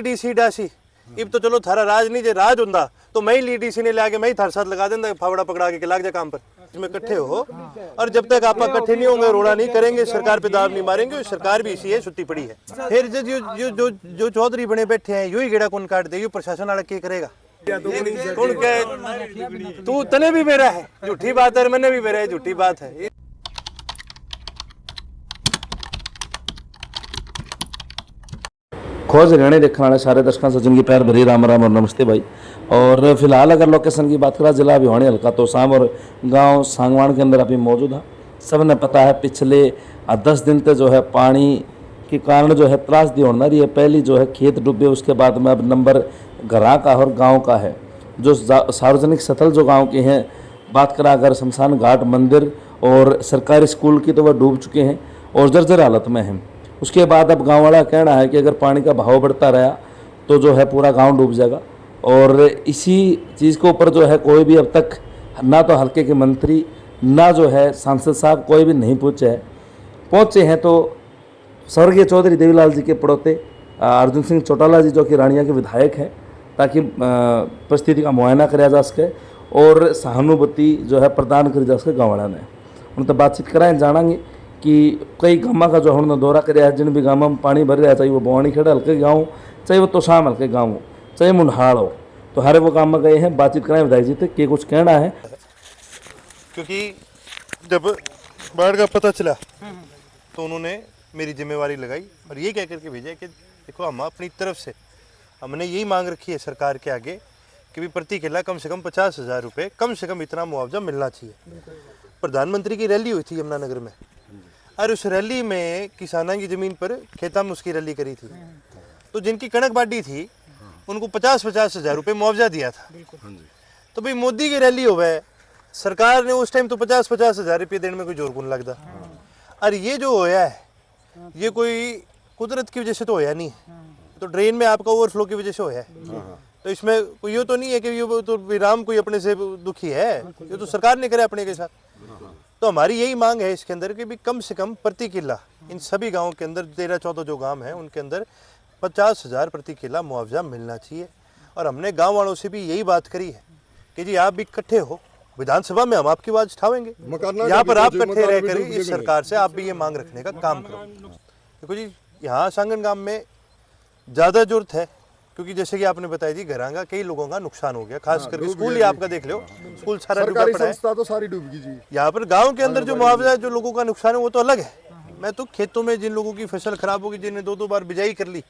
DC डासी इब तो चलो थारा राज नहीं जे राज हुंदा तो मैं ही डीसी ने लाके मैं ही थारे साथ लगा देंदा फावड़ा पकड़ा के लाग जा काम पर। इसमें इकट्ठे हो और जब तक आप इकट्ठे नहीं होंगे रोड़ा नहीं करेंगे सरकार पे दाव नहीं मारेंगे सरकार भी इसी है सुत्ती पड़ी है। फिर जो चौधरी बने बैठे हैं यू ही गेड़ा कौन काट दे यू प्रशासन वाला क्या करेगा कौन कहे तू तने भी मेरा है झूठी बात है मैंने भी मेरा है झूठी बात है। खोज हरियाणा देखने वाले सारे दर्शकों से जिनकी प्यार भरी राम राम और नमस्ते भाई। और फिलहाल अगर लोकेशन की बात करें जिला भिवानी हल्का तोशाम और गांव सांगवान के अंदर अभी मौजूद है। सबने पता है पिछले 10 दिन से जो है पानी के कारण जो है त्रासदी होना रही है। पहली जो है खेत डूबे उसके बाद में अब नंबर घरा का और गाँव का है। जो सार्वजनिक स्थल जो गाँव के हैं बात करा अगर शमशान घाट मंदिर और सरकारी स्कूल की तो वह डूब चुके हैं और जर्जर हालत में हैं। उसके बाद अब गांव वाला कहना है कि अगर पानी का बहाव बढ़ता रहा तो जो है पूरा गांव डूब जाएगा। और इसी चीज़ के ऊपर जो है कोई भी अब तक ना तो हल्के के मंत्री ना जो है सांसद साहब कोई भी नहीं पहुँचे हैं। तो स्वर्गीय चौधरी देवीलाल जी के पड़ोते अर्जुन सिंह चौटाला जी जो कि रानिया के विधायक हैं ताकि परिस्थिति का मुआयना कराया जा सके और सहानुभूति जो है प्रदान करी जा सके गाँव वाला ने उनसे बातचीत कराएं जानेंगे कि कई गाँव का जो हमने दौरा कराया जिन भी गाँव में पानी भर रहा चाहे वो बवानी खेड़ा हल्के गाँव चाहे वो तोशाम हल्के गाँव हो चाहे मुंडाल हो तो हरे वो गाँव में गए हैं बातचीत कराएं विधायक जी थे कि कुछ कहना है। क्योंकि जब बाढ़ का पता चला तो उन्होंने मेरी जिम्मेवारी लगाई और ये कह करके भेजा कि देखो हम अपनी तरफ से हमने यही मांग रखी है सरकार के आगे कि भी प्रति किला कम से कम 50,000 रुपये कम से कम इतना मुआवजा मिलना चाहिए। प्रधानमंत्री की रैली हुई थी यमुनानगर में और उस रैली में किसानों की ज़मीन पर खेता में उसकी रैली करी थी तो जिनकी कणक बाड़ी थी उनको 50,000 रुपये मुआवजा दिया था। तो भाई मोदी की रैली हो गए सरकार ने उस टाइम तो 50,000 रुपये देने में कोई जोर कौन लगता। और ये जो होया है ये कोई कुदरत की वजह से तो होया नहीं है तो ड्रेन में आपका ओवरफ्लो की वजह से होया है। तो इसमें कोई ये तो नहीं है कि ये तो राम कोई अपने से दुखी है ये तो सरकार ने करे अपने के साथ। तो हमारी यही मांग है इसके अंदर कि भी कम से कम प्रति किला इन सभी गांवों के अंदर 13-14 जो गांव हैं उनके अंदर 50,000 प्रति किला मुआवजा मिलना चाहिए। और हमने गांव वालों से भी यही बात करी है कि जी आप भी इकट्ठे हो विधानसभा में हम आपकी आवाज उठाएंगे यहाँ पर आप इकट्ठे रह कर इस सरकार से आप भी ये मांग रखने का काम करो। देखो जी यहाँ सांगन गांव में ज़्यादा जरूरत है क्योंकि जैसे कि आपने बताया जी घरां का कई लोगों का नुकसान हो गया खास करके स्कूल ही आपका देख लो स्कूल सारा डूबा पड़ा है तो सारी डूब गई जी। यहाँ पर गांव के अंदर जो मुआवजा जो लोगों का नुकसान है वो तो अलग है। मैं तो खेतों में जिन लोगों की फसल खराब होगी जिन्हें 2-2 बार बिजाई कर ली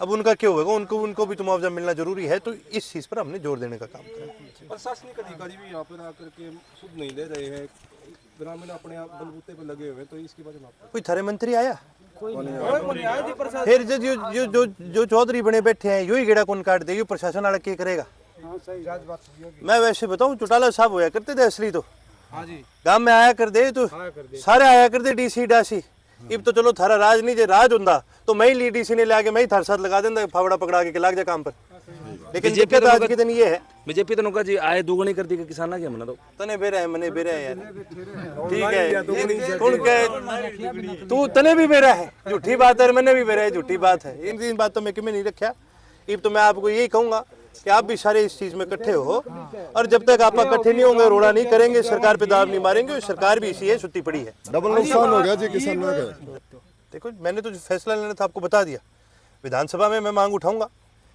अब उनका क्या होगा उनको भी तो मुआवजा मिलना जरूरी है। तो इस चीज़ पर हमने जोर देने का काम करें। प्रशासनिक अधिकारी भी यहाँ पर आकर के सुध नहीं ले रहे हैं ग्रामीण अपने आप बलबूते पर लगे हुए तो इसकी वजह में कोई थारे मंत्री आया फिर जो चौधरी बने बैठे हैं यू ही गेड़ा कौन काट दे यू प्रशासन वाला क्या करेगा। मैं वैसे बताऊं चौटाला साहब होया करते थे असली तो गांव में आया कर दे तो सारे आया कर दे डीसी डासी इब तो चलो थारा राज नहीं जे राज हुंदा तो मैं ही डीसी ने लाके मैं ही थारे साथ लगा देंदा फावड़ा पकड़ा के लाग जा काम पर। लेकिन दिक्कत आज के दिन ये है बीजेपी तो नुका जी आए दुगनी कर दी किसान के मना तो तने बेरा है मने बेरा है यार ठीक है कौन कहे तू तने भी मेरा है झूठी बात है मैंने भी मेरा है झूठी बात है। इन बातों में क्यों नहीं रखा। इब तो मैं आपको यही कहूंगा कि आप भी सारे इस चीज में इकट्ठे हो और जब तक आप इकट्ठे नहीं होंगे रोड़ा नहीं करेंगे सरकार पे दाव नहीं मारेंगे सरकार भी इसी है सुत्ती पड़ी है। डबल नुकसान हो गया जी किसान का। देखो मैंने तो फैसला लेना था आपको बता दिया विधानसभा में मैं मांग उठाऊंगा।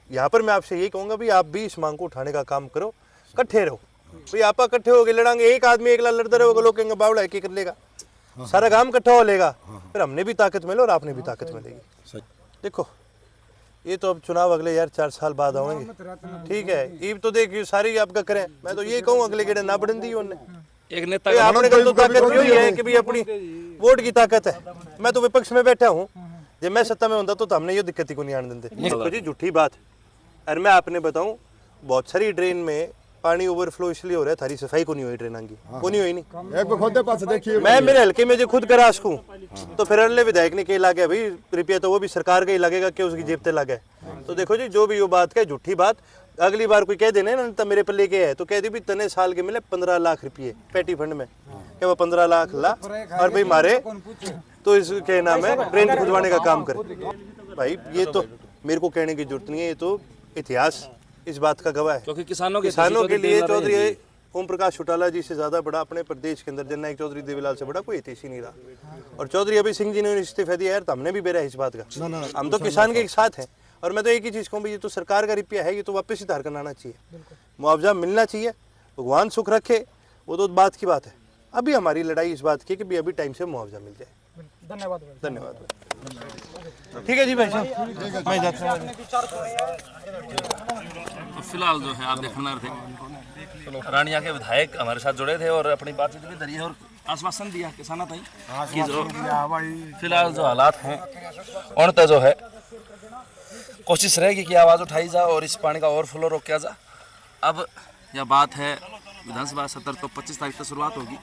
यहाँ पर मैं आपसे यही कहूंगा भी आप भी इस मांग को उठाने का काम करो इकट्ठे रहो भाई आप इकट्ठे हो गए लड़ांगे एक आदमी एकला लड़ते रहोगे लोग कहेंगे बावड़ा है कर लेगा सारा काम इकट्ठा हो लेगा फिर हमने भी ताकत मिले और आपने भी ताकत मिलेगी। देखो ये तो अब चुनाव अगले यार 4 साल बाद आएंगे ठीक है ईब तो देखिए सारी आपका करें मैं तो ये कहूँ अगले गेड़े ना बढ़न दी उन्होंने एक नेता आपने का तो ताकत यही है कि भाई अपनी वोट की ताकत है। मैं तो विपक्ष में बैठा हूँ जब मैं सत्ता में होता तो हमने ये दिक्कत ही को नहीं आने देते जी झूठी बात। और मैं आपने बताऊं बहुत सारी ड्रेन में पानी ओवरफ्लो इसलिए हो रहा है थारी सफाई को नहीं हुई ड्रेन की को नहीं हुई नहीं एक खुद पास देखिए मैं मेरे हल्के में जो खुद करा सकूं तो फिर अगले विधायक ने क्या लागे भाई रुपया तो वो भी सरकार का ही लगेगा कि उसकी जेब पे लगे। तो देखो जी जो भी वो बात कहे झूठी बात अगली बार कोई कह देना ना तो मेरे पे लेके है तो कह दी भी तने साल के मिले 15 लाख रुपये पैटी फंड में क्या वो 15 लाख ला और भाई मारे तो इसके नाम है ड्रेन खुदवाने का काम करे भाई ये तो मेरे को कहने की जरूरत नहीं है, ये तो इतिहास इस बात का गवाह है। क्योंकि किसानों के लिए चौधरी ओम प्रकाश चौटाला जी से ज़्यादा बड़ा अपने प्रदेश के अंदर जननायक चौधरी देवीलाल से बड़ा कोई हितैषी नहीं रहा। और चौधरी अभय सिंह जी ने इस्तीफा दिया यार, तो हमने भी बेरा है इस बात का। हम तो किसान के साथ हैं। और मैं तो एक ही चीज़ कहूँ, ये तो सरकार का रुपया है, ये तो वापस ही धार करना आना चाहिए, मुआवजा मिलना चाहिए, भगवान सुख रखे, वो तो बात की बात है। अभी हमारी लड़ाई इस बात की कि अभी टाइम से मुआवजा मिल जाए। धन्यवाद। धन्यवाद। ठीक है जी भाई साहब, मैं जाता हूँ। तो फिलहाल जो है आप देखना थे, रानिया के विधायक हमारे साथ जुड़े थे और अपनी बातचीत भी धरी है और आश्वासन दिया किसानों तक कि जो फिलहाल जो हालात हैं उन तक जो है कोशिश रहेगी कि आवाज़ उठाई जा और इस पानी का ओवरफ्लो रोका जा। अब यह बात है विधानसभा सत्र तो 25 तारीख से शुरुआत होगी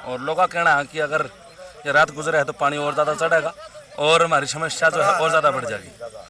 और लोगों का कहना है कि अगर ये रात गुजरे है तो पानी और ज़्यादा चढ़ेगा और हमारी समस्या जो है और ज़्यादा बढ़ जाएगी।